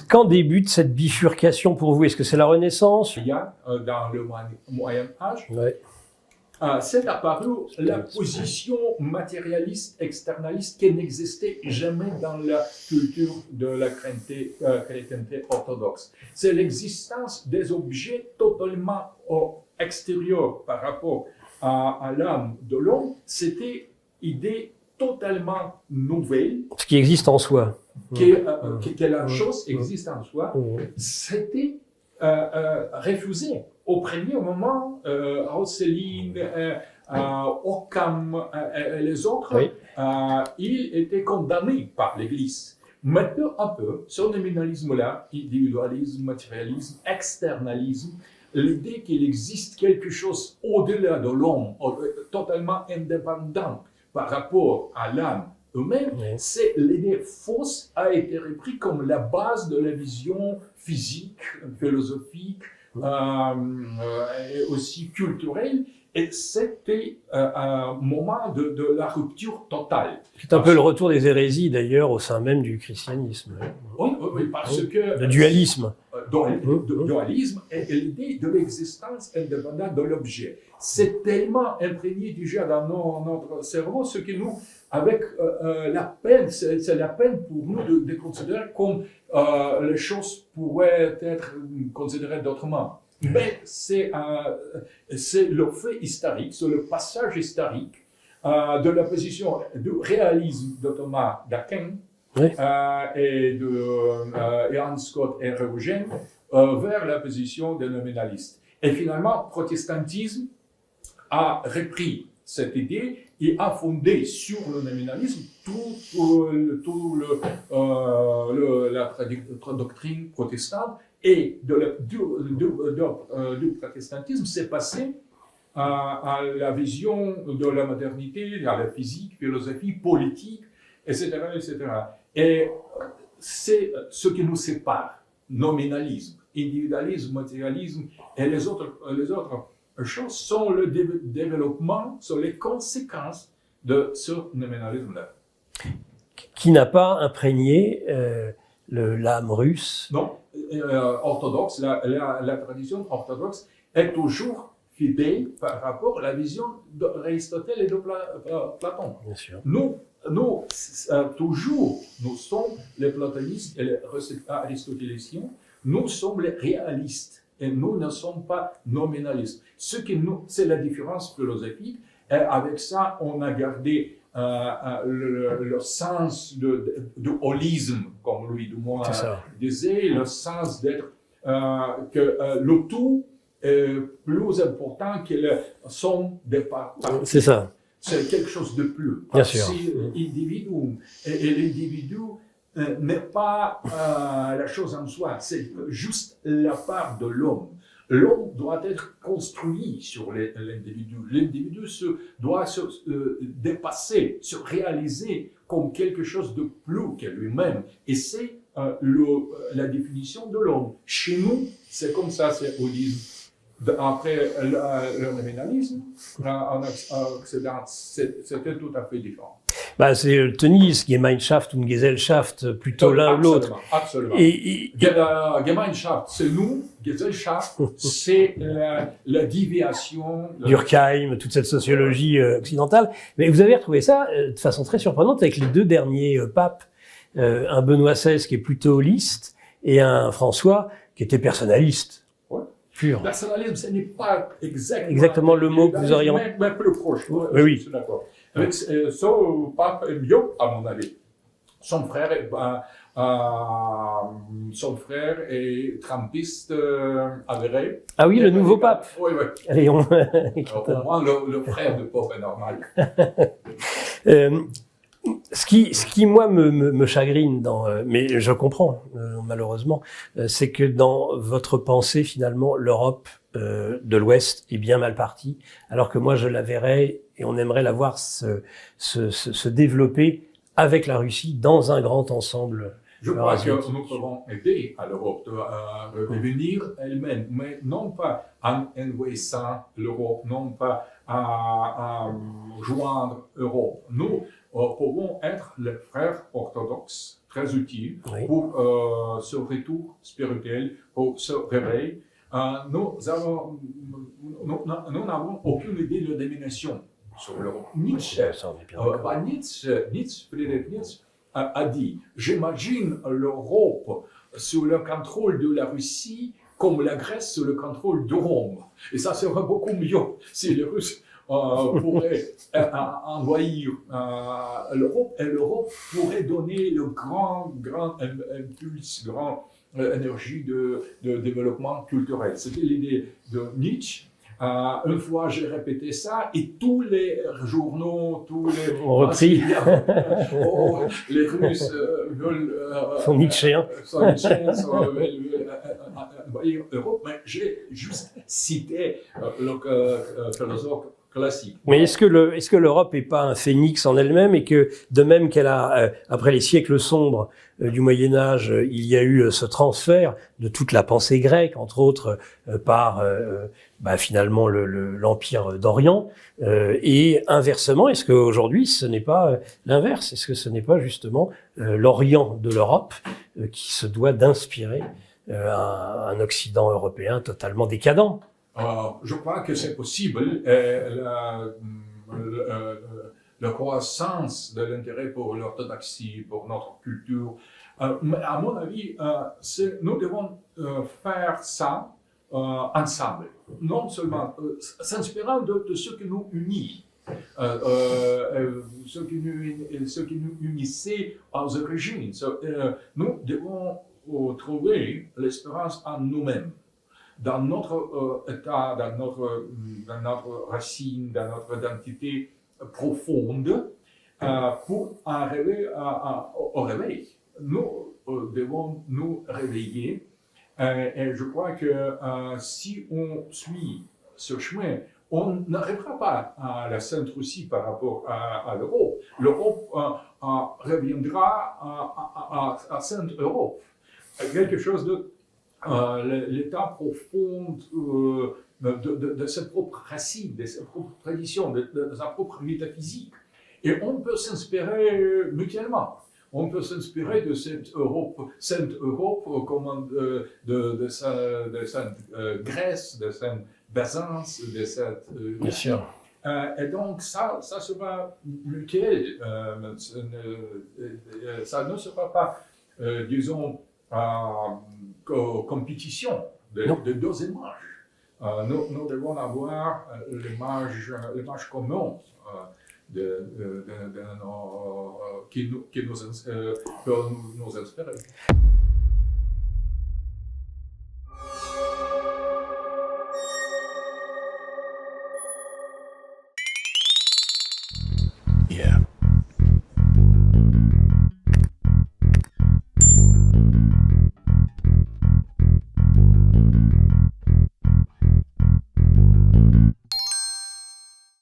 Quand débute cette bifurcation pour vous? Est-ce que c'est la Renaissance? Il y a dans le Moyen Âge, Ouais. c'est apparu la position matérialiste, externaliste qui n'existait jamais dans la culture de la chrétienté orthodoxe. C'est l'existence des objets totalement extérieurs par rapport à l'âme de l'homme. C'était une idée totalement nouvelle. Ce qui existe en soi. Que la chose existe en soi. C'était refusé. Au premier moment, Rosseline, Occam et les autres, Oui. ils étaient condamnés par l'Église. Mais peu à peu, ce nominalisme-là, individualisme, matérialisme, externalisme, l'idée qu'il existe quelque chose au-delà de l'homme, totalement indépendant par rapport à l'âme eux-mêmes, c'est l'idée fausse a été reprise comme la base de la vision physique, philosophique, et aussi culturelle. Et c'était un moment de la rupture totale. C'est un peu le retour des hérésies d'ailleurs au sein même du christianisme. Oui, parce que le dualisme. Dualisme et l'idée de l'existence indépendante de l'objet. C'est tellement imprégné déjà dans notre cerveau, ce que nous, avec la peine, c'est la peine pour nous de considérer comme les choses pourraient être considérées d'autrement. Mais c'est le fait historique, c'est le passage historique de la position du réalisme de Thomas d'Aquin et de Hans Scott et Eugène vers la position des nominalistes. Et finalement, le protestantisme a repris cette idée et a fondé sur le nominalisme la doctrine protestante. Et du protestantisme, c'est passé à la vision de la modernité, à la physique, philosophie, politique, etc., etc. Et c'est ce qui nous sépare, nominalisme, individualisme, matérialisme, et les autres choses sont le développement, sont les conséquences de ce nominalisme-là. Qui n'a pas imprégné l'âme russe? Non, orthodoxe, la tradition orthodoxe est toujours fidèle par rapport à la vision d'Aristote et de Platon. Bien sûr. Nous, toujours, nous sommes les platonistes et les aristotéliciens, nous sommes les réalistes et nous ne sommes pas nominalistes. C'est la différence philosophique et avec ça, on a gardé le sens du holisme, comme Louis Dumont disait, le sens d'être que le tout est plus important que la somme des parties. C'est ça. C'est quelque chose de plus. Bien sûr. L'individu et l'individu n'est pas la chose en soi, c'est juste la part de l'homme. L'homme doit être construit sur l'individu. L'individu doit se dépasser, se réaliser comme quelque chose de plus que lui-même. Et c'est la définition de l'homme. Chez nous, c'est comme ça, c'est holisme. Après le nominalisme, en Occident, c'était tout à fait différent. C'est le tennis, Gemeinschaft ou Gesellschaft, plutôt l'un ou l'autre. Absolument. Gemeinschaft, c'est nous. Gesellschaft, c'est la déviation. Durkheim, toute cette sociologie occidentale. Mais vous avez retrouvé ça de façon très surprenante avec les deux derniers papes, un Benoît XVI qui est plutôt holiste et un François qui était personnaliste. Pur. Personnalisme, ce n'est pas exactement le mot que vous auriez... Mais plus proche. Oui. Je suis d'accord. Ce pape est mieux, à mon avis. Son frère est trumpiste avéré. Ah oui, le nouveau pape. Oui. Allez, au moins, le frère du pape est normal. Ce qui moi me chagrine mais je comprends malheureusement, c'est que dans votre pensée finalement l'Europe de l'Ouest est bien mal partie, alors que moi je la verrais et on aimerait la voir se développer avec la Russie dans un grand ensemble. Je crois que nous pouvons aider à l'Europe de revenir elle-même, mais non pas en envahissant l'Europe, non pas à joindre l'Europe. Nous pouvons être les frères orthodoxes très utile Oui. pour ce retour spirituel, pour ce réveil. Nous n'avons aucune idée de domination sur l'Europe. Nietzsche, Ça, on est bien d'accord. Friedrich Nietzsche a dit, j'imagine l'Europe sous le contrôle de la Russie comme la Grèce sous le contrôle de Rome. Et ça serait beaucoup mieux si les Russes pourraient envahir l'Europe, et l'Europe pourrait donner le grand impulse, grande énergie de développement culturel. C'était l'idée de Nietzsche. Une fois j'ai répété ça et tous les journaux, tous les On repris. Les Russes veulent Sont nietzschéens. veulent envahir l'Europe, mais j'ai juste cité le philosophe classique. Mais est-ce que l'Europe n'est pas un phénix en elle-même et que de même qu'elle a, après les siècles sombres du Moyen-Âge, il y a eu ce transfert de toute la pensée grecque, entre autres par finalement l'Empire d'Orient, et inversement, est-ce qu'aujourd'hui ce n'est pas l'inverse? Est-ce que ce n'est pas justement l'Orient de l'Europe qui se doit d'inspirer un Occident européen totalement décadent? Je crois que c'est possible. La croissance de l'intérêt pour l'orthodoxie, pour notre culture. Mais à mon avis, nous devons faire ça ensemble. Non seulement s'inspirant de ce qui nous unit, ce qui nous unissait aux origines. Nous devons trouver l'espérance en nous-mêmes, dans notre état, dans notre racine, dans notre identité profonde, pour arriver au réveil. Nous devons nous réveiller, et je crois que si on suit ce chemin, on n'arrivera pas à la Sainte Russie par rapport à l'Europe. L'Europe reviendra à Sainte Europe, quelque chose de l'état profond de sa propre racine, de sa propre tradition, de sa propre métaphysique. Et on peut s'inspirer mutuellement. On peut s'inspirer de cette Europe, Sainte Europe, comme de cette Grèce, de cette Byzance, de cette Bien sûr. et donc ça sera mutuel. Ça ne sera pas, disons, compétition de deux images. Nous devons avoir l'image commune qui peut nous inspirer.